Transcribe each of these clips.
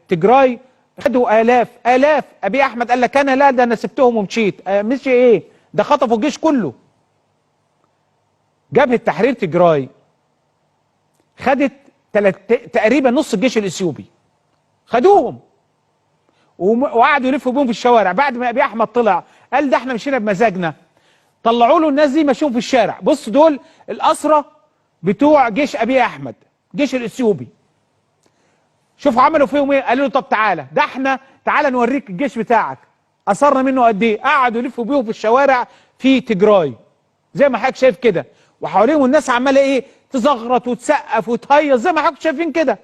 تجراي خدوا آلاف. أبي أحمد قال لك أنا لا، ده أنا سبتهم ومشيت. مشي إيه؟ ده خطفوا الجيش كله. جبهة تحرير تجراي خدت تقريبا نص الجيش الإثيوبي، خدوهم وقعدوا يلفوا بيهم في الشوارع. بعد ما أبي أحمد طلع قال ده احنا مشينا بمزاجنا، طلعوا له الناس دي مشيهم في الشارع. بص دول الأسرى بتوع جيش أبي أحمد، جيش الإثيوبي. شوفوا عملوا فيهم ايه. قالوا له طب تعالى، ده احنا تعالى نوريك الجيش بتاعك اثرنا منه قد ايه. قعدوا يلفوا بيهم في الشوارع في تجراي زي ما حضرتك شايف كده، وحواليهم الناس عماله ايه، تزغرط وتسقف وتهيص زي ما حضرتك شايفين كده.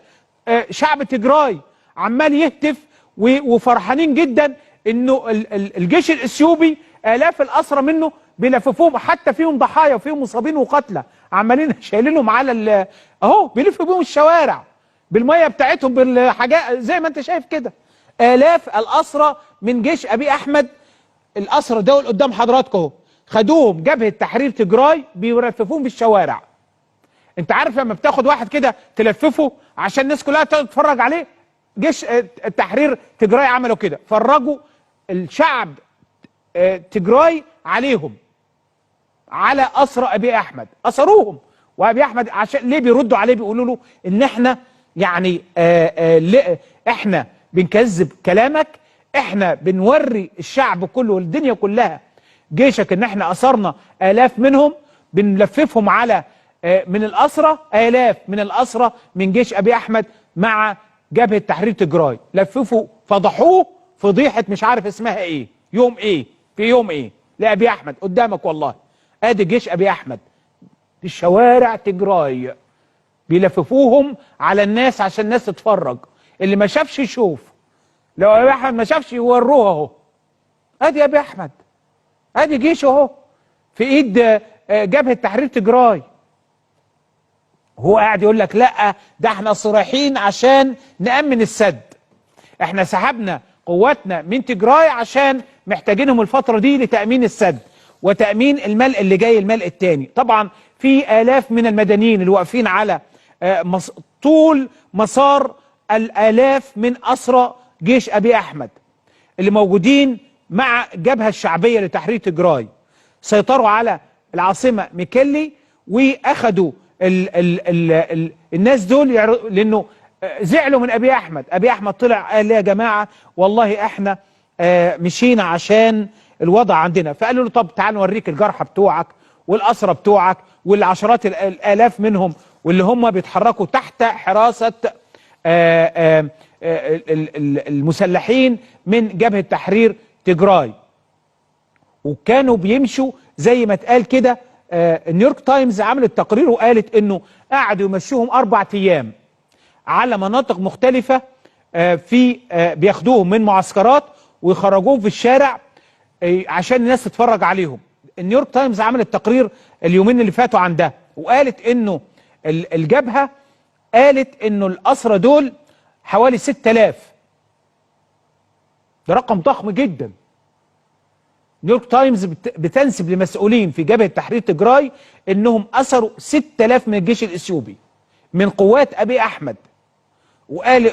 شعب تجراي عمال يهتف وفرحانين جدا انه الجيش الاثيوبي الاف الاسرى منه بيلففوهم، حتى فيهم ضحايا وفيهم مصابين وقتلى عمالين شايلينهم على اهو بيلفوا بيهم الشوارع بالميه بتاعتهم بالحاجات زي ما انت شايف كده. آلاف الأسرى من جيش أبي أحمد. الأسرى دول قدام حضراتكم اهو، خدوهم جبهة تحرير تجراي بيلففوهم في الشوارع. انت عارف لما بتاخد واحد كده تلففه عشان الناس كلها تتفرج عليه؟ جيش التحرير تجراي عملوا كده، فرجوا الشعب تجراي عليهم، على أسرى أبي أحمد، أسروهم. وأبي أحمد عشان ليه بيردوا عليه؟ بيقولوا له إن احنا يعني احنا بنكذب كلامك، احنا بنوري الشعب كله والدنيا كلها جيشك ان احنا اثرنا آلاف منهم، بنلففهم على من الاسرى، آلاف من الاسرى من جيش ابي احمد مع جبهة تحرير تجراي. لففوا فضحوه فضيحة مش عارف اسمها ايه، يوم ايه، في يوم ايه لابي احمد قدامك والله. ادي جيش ابي احمد في الشوارع تجراي بيلففوهم على الناس عشان الناس تتفرج، اللي ما شافش يشوف، لو ابي احمد ما شافش يوروه اهو. ادي ابي احمد، ادي جيشه اهو في ايد جبهة تحرير تجراي. هو قاعد يقول لك لا ده احنا رايحين عشان نأمن السد، احنا سحبنا قواتنا من تجراي عشان محتاجينهم الفترة دي لتأمين السد وتأمين الملء اللي جاي، الملء الثاني. طبعا في آلاف من المدنيين اللي واقفين على طول مسار الآلاف من أسرى جيش أبي أحمد اللي موجودين مع الجبهة الشعبية لتحرير تجراي. سيطروا على العاصمة ميكيلي وأخدوا الناس دول لأنه زعلوا من أبي أحمد. أبي أحمد طلع قال يا جماعة والله إحنا مشينا عشان الوضع عندنا. فقالوا له طب تعال نوريك الجرحى بتوعك والأسرى بتوعك والعشرات الآلاف منهم واللي هم بيتحركوا تحت حراسة المسلحين من جبهة تحرير تجراي. وكانوا بيمشوا زي ما اتقال كده. نيويورك تايمز عملت تقرير وقالت انه قعدوا يمشوهم 4 ايام على مناطق مختلفة، في بياخدوهم من معسكرات ويخرجوهم في الشارع عشان الناس تتفرج عليهم. النيويورك تايمز عملت تقرير اليومين اللي فاتوا عن ده، وقالت انه الجبهة قالت انه الأسرى دول حوالي 6000. ده رقم ضخم جدا. نيويورك تايمز بتنسب لمسؤولين في جبهة تحرير تجراي انهم أسروا 6000 من الجيش الإثيوبي من قوات أبي أحمد. وقال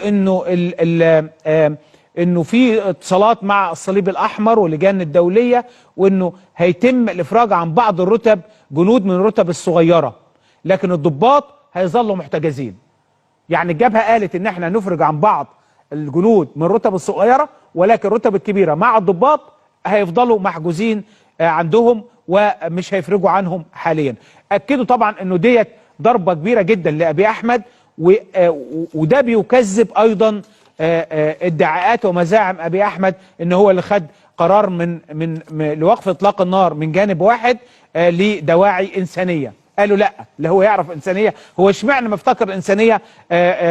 انه في اتصالات مع الصليب الأحمر واللجان الدولية، وانه هيتم الإفراج عن بعض الرتب، جنود من الرتب الصغيرة، لكن الضباط هيظلوا محتجزين. يعني الجبهة قالت ان احنا نفرج عن بعض الجنود من الرتب الصغيرة، ولكن الرتب الكبيرة مع الضباط هيفضلوا محجوزين عندهم ومش هيفرجوا عنهم حاليا. اكدوا طبعا انه ديت ضربة كبيرة جدا لأبي أحمد، وده بيكذب ايضا ادعاءات ومزاعم أبي أحمد ان هو اللي خد قرار من لوقف اطلاق النار من جانب واحد لدواعي انسانية. قالوا لا، اللي هو يعرف انسانية. هو اشمعنى ما افتكر انسانية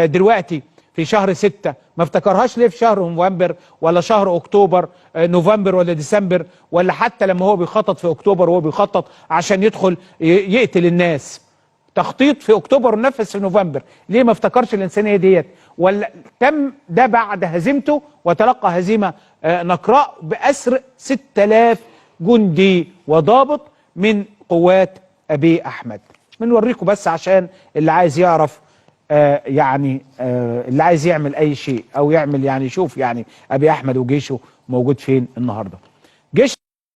دلوقتي في شهر 6؟ ما افتكرهاش ليه في شهر نوفمبر ولا شهر اكتوبر، نوفمبر ولا ديسمبر، ولا حتى لما هو بيخطط في اكتوبر وهو بيخطط عشان يدخل يقتل الناس؟ تخطيط في اكتوبر ونفذ في نوفمبر. ليه ما افتكرش الانسانية ديت؟ ولا تم ده بعد هزيمته وتلقى هزيمة نقراء بأسر 6000 جندي وضابط من قوات أبي أحمد. بنوريكم بس عشان اللي عايز يعرف اللي عايز يعمل اي شيء او يعمل يعني يشوف يعني ابي احمد وجيشه موجود فين النهارده. جيش